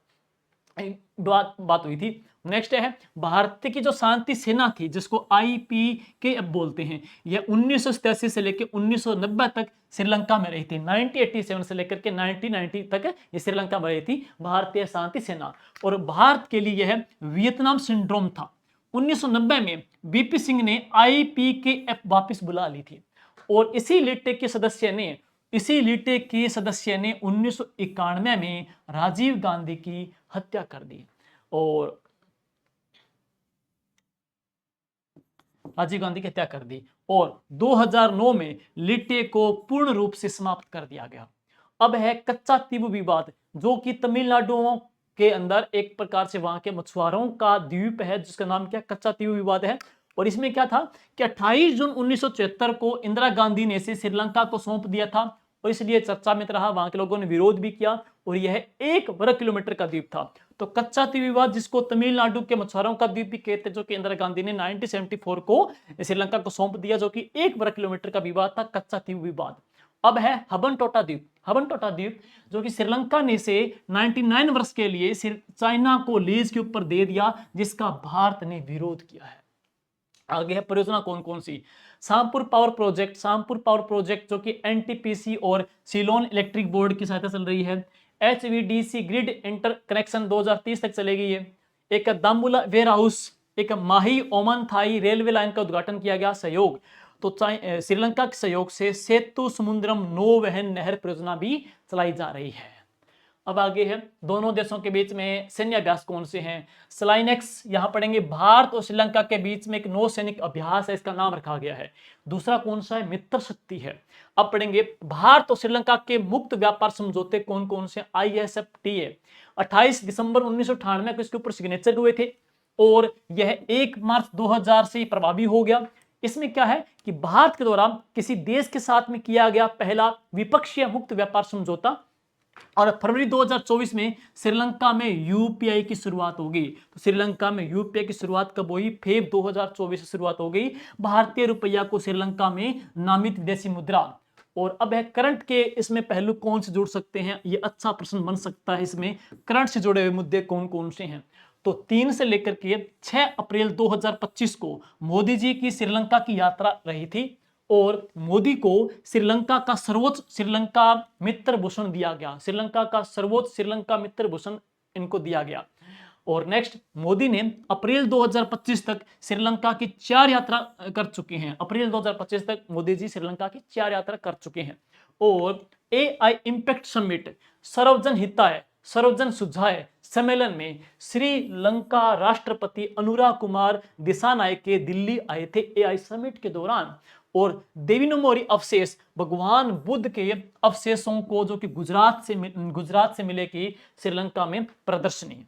बात हुई थी। नेक्स्ट है भारतीय की जो शांति सेना थी जिसको IPK अब बोलते हैं, यह 1987 से लेकर 1990 तक श्रीलंका में रही थी। 1987 से लेकर के 1990 तक ये श्रीलंका में रही थी भारतीय शांति सेना। और भारत के लिए यह वियतनाम सिंड्रोम था। 1990 में BP सिंह ने IPKF वापस बुला ली थी, और इसी लिट्टे के सदस्य ने 1991 में राजीव गांधी की हत्या कर दी, और राजीव गांधी की हत्या कर दी, और 2009 में लिट्टे को पूर्ण रूप से समाप्त कर दिया गया। अब है कच्चा तीबू विवाद, जो कि तमिलनाडु के अंदर एक प्रकार से वहां के मछुआरों का द्वीप है, जिसका नाम क्या, कच्चा तीबू विवाद है। और इसमें क्या था कि 28 जून 1974 को इंदिरा गांधी ने इसे श्रीलंका को सौंप दिया था, और इसलिए चर्चा में रहा, वहां के लोगों ने विरोध भी किया, और यह 1 वर्ग किलोमीटर का द्वीप था। तो कच्चा तीबू विवाद, जिसको तमिलनाडु के मछुआरों का द्वीप भी कहते हैं, जो कि इंदिरा गांधी ने 1974 को श्रीलंका को सौंप दिया, जो कि 1 वर्ग किलोमीटर का विवाद था, कच्चा तीबू विवाद। अब है हबनटोटा द्वीप। हबनटोटा द्वीप जो कि श्रीलंका ने इसे 99 वर्ष के लिए चाइना को लीज के ऊपर दे दिया, जिसका भारत ने विरोध किया है। आगे है परियोजना कौन कौन सी, Shampur power project, Shampur power project जो कि NTPC और सीलोन इलेक्ट्रिक बोर्ड की सहायता चल रही है। HVDC ग्रिड इंटर कनेक्शन 2030 तक चलेगी ये। एक दाम्बुला वेयर हाउस, एक माही ओमान थाई रेलवे लाइन का उद्घाटन किया गया, सहयोग तो श्रीलंका के सहयोग से सेतु समुद्रम नौवहन नहर परियोजना भी चलाई जा रही है। अब आगे है दोनों देशों के बीच में सैन्य अभ्यास कौन से हैं, स्लाइनेक्स यहां पढ़ेंगे, भारत और श्रीलंका के बीच में एक नौ सैनिक अभ्यास है, इसका नाम रखा गया है। दूसरा कौन सा है, मित्र शक्ति है। अब पढ़ेंगे भारत और श्रीलंका के मुक्त व्यापार समझौते कौन कौन से, ISFTA 28 दिसंबर 1998 को इसके ऊपर सिग्नेचर हुए थे, और यह 1 मार्च 2000 से प्रभावी हो गया। इसमें क्या है कि भारत के द्वारा किसी देश के साथ में किया गया पहला विपक्षीय मुक्त व्यापार समझौता, और फरवरी 2024 में श्रीलंका में UPI की शुरुआत होगी। तो श्रीलंका में UPI की शुरुआत कब हुई, फेब 2024 से शुरुआत हो गई। भारतीय रुपया को श्रीलंका में नामित विदेशी मुद्रा। और अब है करंट के इसमें पहलू कौन से जुड़ सकते हैं, ये अच्छा प्रश्न बन सकता है। इसमें करंट से जुड़े हुए मुद्दे कौन कौन से हैं, तो 3 से लेकर के 6 अप्रैल 2025 को मोदी जी की श्रीलंका की यात्रा रही थी, और मोदी को श्रीलंका का सर्वोच्च श्रीलंका मित्र भूषण दिया गया, श्रीलंका का सर्वोच्च श्रीलंका मित्र भूषण इनको दिया गया। और नेक्स्ट मोदी ने अप्रैल 2025 तक श्रीलंका की 4 यात्रा कर चुके हैं। अप्रैल 2025 तक मोदी जी श्रीलंका की 4 यात्रा कर चुके हैं। और AI इम्पैक्ट समिट सर्वजन हिताय सर्वजन सुझाय सम्मेलन में श्रीलंका राष्ट्रपति अनुरा कुमार दिसानायके दिल्ली आए थे AI समिट के दौरान, और देवीनमोरी अवशेष भगवान बुद्ध के अवशेषों को जो कि गुजरात से मिले कि श्रीलंका में प्रदर्शनी।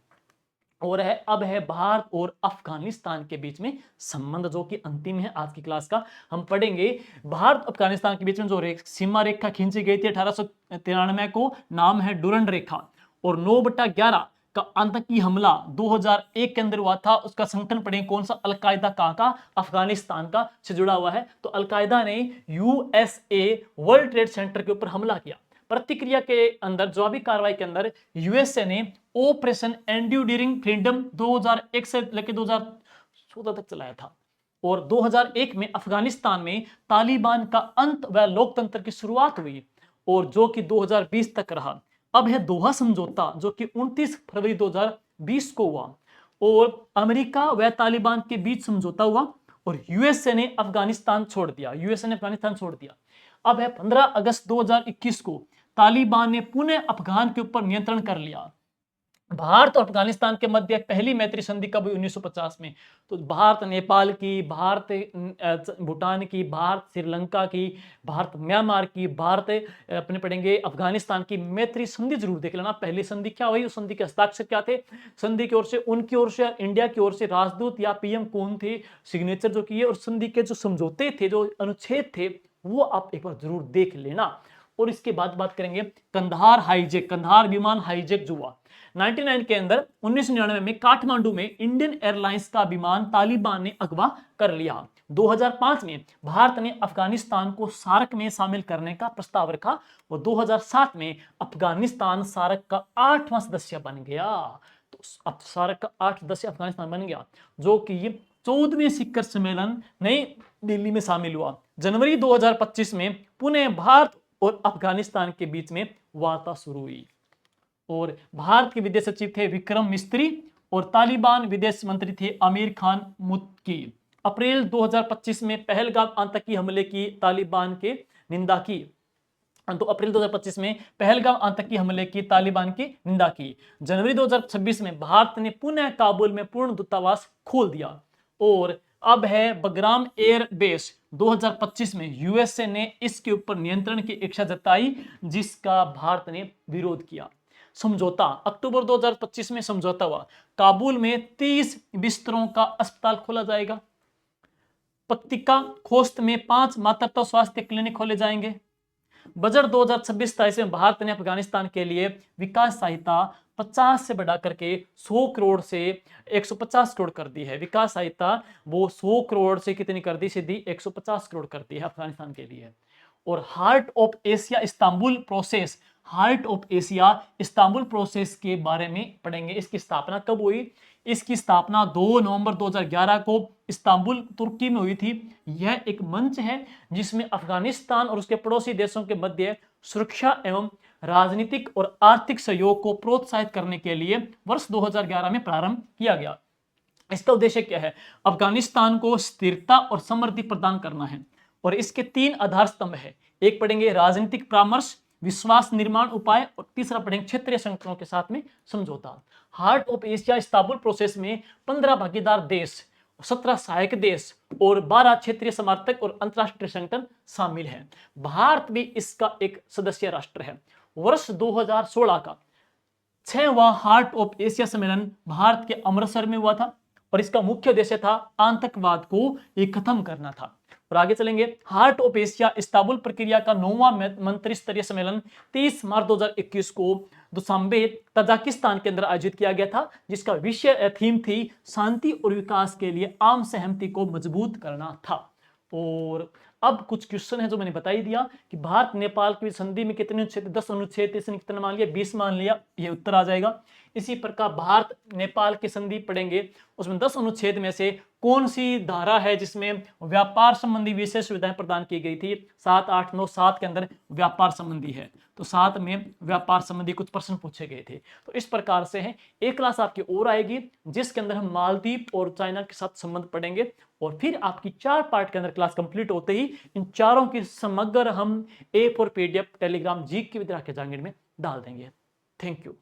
और है अब है भारत और अफगानिस्तान के बीच में संबंध, जो कि अंतिम है आज की क्लास का। हम पढ़ेंगे भारत अफगानिस्तान के बीच में जो सीमा रेखा खींची गई थी 1893 को, नाम है डुरंड रेखा, और 9/11 का आतंकी हमला 2001 के अंदर हुआ था, उसका संगठन पढ़ेंगे कौन सा, अलकायदा कहां का, अफगानिस्तान का से जुड़ा हुआ है। तो अलकायदा ने USA वर्ल्ड ट्रेड सेंटर के ऊपर हमला किया। प्रतिक्रिया के अंदर जवाबी कार्रवाई के अंदर USA ने ऑपरेशन एंड्यूरिंग फ्रीडम 2001 से लेकर 2014 तक चलाया था, और 2001 में अफगानिस्तान में तालिबान का अंत व लोकतंत्र की शुरुआत हुई, और जो कि 2020 तक रहा। अब है दोहा समझौता जो कि 29 फरवरी 2020 को हुआ, और अमेरिका व तालिबान के बीच समझौता हुआ, और यूएसए ने अफगानिस्तान छोड़ दिया, यूएसए ने अफगानिस्तान छोड़ दिया। अब है 15 अगस्त 2021 को तालिबान ने पुनः अफगान के ऊपर नियंत्रण कर लिया। भारत और अफगानिस्तान के मध्य पहली मैत्री संधि कब हुई? 1950 में। तो भारत नेपाल की, भारत भूटान की, भारत श्रीलंका की, भारत म्यांमार की, भारत अपने पढ़ेंगे अफगानिस्तान की मैत्री संधि जरूर देख लेना। पहली संधि क्या हुई, उस संधि के हस्ताक्षर क्या थे, संधि की ओर से, उनकी ओर से, इंडिया की ओर से राजदूत या पीएम कौन थे, सिग्नेचर जो किए, और संधि के जो समझौते थे, जो अनुच्छेद थे, वो आप एक बार जरूर देख लेना। और इसके बाद बात करेंगे कंधार हाईजैक, कंधार विमान हाईजैक जो हुआ 99 के अंदर। 1999 में काठमांडू में इंडियन एयरलाइंस का विमान तालिबान ने अगवा कर लिया। 2005 में भारत ने अफगानिस्तान को सार्क में शामिल करने का प्रस्ताव रखा और 2007 में अफगानिस्तान सार्क का 8वां सदस्य बन गया। तो अब सार्क का 8 सदस्य अफगानिस्तान बन गया, जो कि 14वें शिखर सम्मेलन नई दिल्ली में शामिल हुआ। जनवरी 2025 में पुनः भारत और अफगानिस्तान के बीच में वार्ता शुरू हुई और भारत के विदेश सचिव थे विक्रम मिस्त्री और तालिबान विदेश मंत्री थे आमिर खान मुत्की। अप्रैल 2025 में पहलगाम आतंकी हमले की तालिबान के निंदा की। तो अप्रैल 2025 में पहलगाम आतंकी हमले की तालिबान की निंदा की। जनवरी 2026 में भारत ने पुनः काबुल में पूर्ण दूतावास खोल दिया। और अब है बगराम एयर बेस। 2025 में यूएसए ने इसके ऊपर नियंत्रण की इच्छा जताई, जिसका भारत ने विरोध किया। समझौता, अक्टूबर 2025 में समझौता हुआ। काबुल में 30 बिस्तरों का अस्पताल खोला जाएगा। पक्तिका खोस्त में 5 मातृत्व स्वास्थ्य क्लिनिक खोले जाएंगे। बजट 2026-27 में भारत ने अफगानिस्तान के लिए विकास सहायता 50 से बढ़ा करके 100 करोड़ से 150 करोड़ कर दी है। विकास सहायता वो 100 करोड़ से कितनी कर दी, सीधी 150 करोड़ कर दी है अफगानिस्तान के लिए। और heart of Asia Istanbul process, heart of Asia Istanbul process के बारे में पढ़ेंगे। इसकी स्थापना कब हुई? इसकी स्थापना 2 नवंबर 2011 को इस्तांबुल तुर्की में हुई थी। यह एक मंच है जिसमें अफगानिस्तान और उसके पड़ोसी देशों के मध्य सुरक्षा एवं राजनीतिक और आर्थिक सहयोग को प्रोत्साहित करने के लिए वर्ष 2011 में प्रारंभ किया गया। इसका उद्देश्य क्या है? अफगानिस्तान को स्थिरता और समृद्धि प्रदान करना है। और इसके 3 आधार स्तंभ है। एक पढ़ेंगे राजनीतिक परामर्श, विश्वास निर्माण उपाय, और तीसरा पढ़ेंगे क्षेत्रीय संगठनों के साथ में समझौता। Heart of Asia Istanbul process में 15 भागीदार देश, 17 सहायक देश और 12 क्षेत्रीय समर्थक और अंतरराष्ट्रीय संगठन शामिल हैं। भारत भी इसका एक सदस्य राष्ट्र है। वर्ष 2016 का 6वां हार्ट ऑफ एशिया सम्मेलन भारत के अमृतसर में हुआ था और इसका मुख्य उद्देश्य था आतंकवाद को खत्म करना था। और आगे चलेंगे, हार्ट ऑफ एशिया इस्तांबुल प्रक्रिया का 9वां मंत्री स्तरीय सम्मेलन 30 मार्च 2021 को दुशांबे तजाकिस्तान के अंदर आयोजित किया गया था, जिसका विषय थीम थी शांति और विकास के लिए आम सहमति को मजबूत करना था। और अब कुछ क्वेश्चन है जो मैंने बता ही दिया कि भारत नेपाल की संधि में कितने अनुच्छेद, 10 अनुच्छेद, इसने कितना मान लिया, 20 मान लिया, ये उत्तर आ जाएगा। इसी प्रकार भारत नेपाल की संधि पढ़ेंगे, उसमें 10 अनुच्छेद में से कौन सी धारा है जिसमें व्यापार संबंधी विशेष सुविधाएं प्रदान की गई थी? 7, 8, 9, 7 के अंदर व्यापार संबंधी है, तो 7 में व्यापार संबंधी कुछ प्रश्न पूछे गए थे। तो इस प्रकार से है। एक क्लास आपकी और आएगी जिसके अंदर हम मालदीव और चाइना के साथ संबंध पढ़ेंगे और फिर आपकी 4 पार्ट के अंदर क्लास कंप्लीट होते ही इन चारों की समग्र हम A4 PDF टेलीग्राम जी की विद्या के जांगीर में डाल देंगे। Thank you.